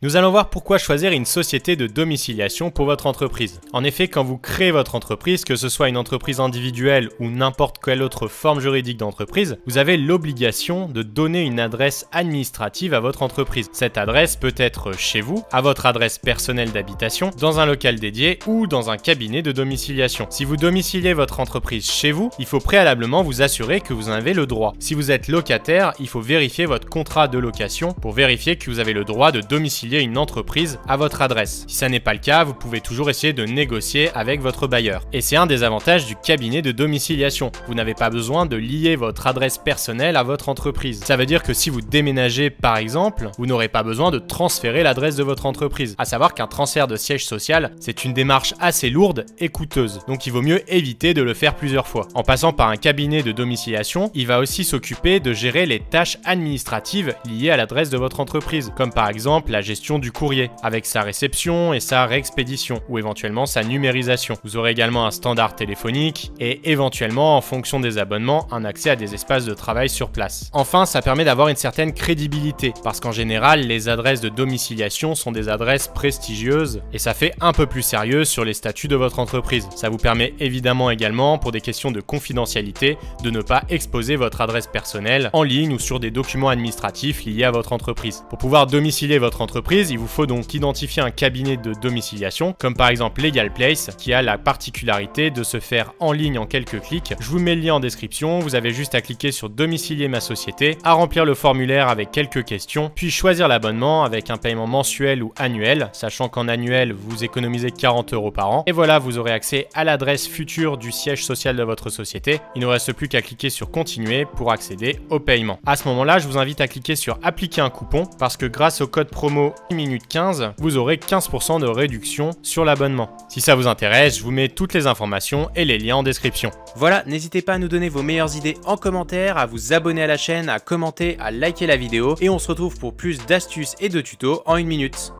Nous allons voir pourquoi choisir une société de domiciliation pour votre entreprise. En effet, quand vous créez votre entreprise, que ce soit une entreprise individuelle ou n'importe quelle autre forme juridique d'entreprise, vous avez l'obligation de donner une adresse administrative à votre entreprise. Cette adresse peut être chez vous, à votre adresse personnelle d'habitation, dans un local dédié ou dans un cabinet de domiciliation. Si vous domiciliez votre entreprise chez vous, il faut préalablement vous assurer que vous en avez le droit. Si vous êtes locataire, il faut vérifier votre contrat de location pour vérifier que vous avez le droit de domicilier une entreprise à votre adresse. Si ça n'est pas le cas, vous pouvez toujours essayer de négocier avec votre bailleur. Et c'est un des avantages du cabinet de domiciliation. Vous n'avez pas besoin de lier votre adresse personnelle à votre entreprise. Ça veut dire que si vous déménagez par exemple, vous n'aurez pas besoin de transférer l'adresse de votre entreprise. À savoir qu'un transfert de siège social, c'est une démarche assez lourde et coûteuse. Donc il vaut mieux éviter de le faire plusieurs fois. En passant par un cabinet de domiciliation, il va aussi s'occuper de gérer les tâches administratives liées à l'adresse de votre entreprise, comme par exemple la gestion du courrier, avec sa réception et sa réexpédition, ou éventuellement sa numérisation. Vous aurez également un standard téléphonique et éventuellement, en fonction des abonnements, un accès à des espaces de travail sur place. Enfin, ça permet d'avoir une certaine crédibilité, parce qu'en général, les adresses de domiciliation sont des adresses prestigieuses et ça fait un peu plus sérieux sur les statuts de votre entreprise. Ça vous permet évidemment également, pour des questions de confidentialité, de ne pas exposer votre adresse personnelle en ligne ou sur des documents administratifs liés à votre entreprise. Pour pouvoir domicilier votre entreprise, il vous faut donc identifier un cabinet de domiciliation, comme par exemple Legal Place, qui a la particularité de se faire en ligne en quelques clics. Je vous mets le lien en description, vous avez juste à cliquer sur domicilier ma société, à remplir le formulaire avec quelques questions, puis choisir l'abonnement avec un paiement mensuel ou annuel, sachant qu'en annuel, vous économisez 40 € par an. Et voilà, vous aurez accès à l'adresse future du siège social de votre société. Il ne reste plus qu'à cliquer sur continuer pour accéder au paiement. À ce moment-là, je vous invite à cliquer sur appliquer un coupon, parce que grâce au code promo 10minutes15, vous aurez 15% de réduction sur l'abonnement. Si ça vous intéresse, je vous mets toutes les informations et les liens en description. Voilà, n'hésitez pas à nous donner vos meilleures idées en commentaire, à vous abonner à la chaîne, à commenter, à liker la vidéo et on se retrouve pour plus d'astuces et de tutos en 1 minute.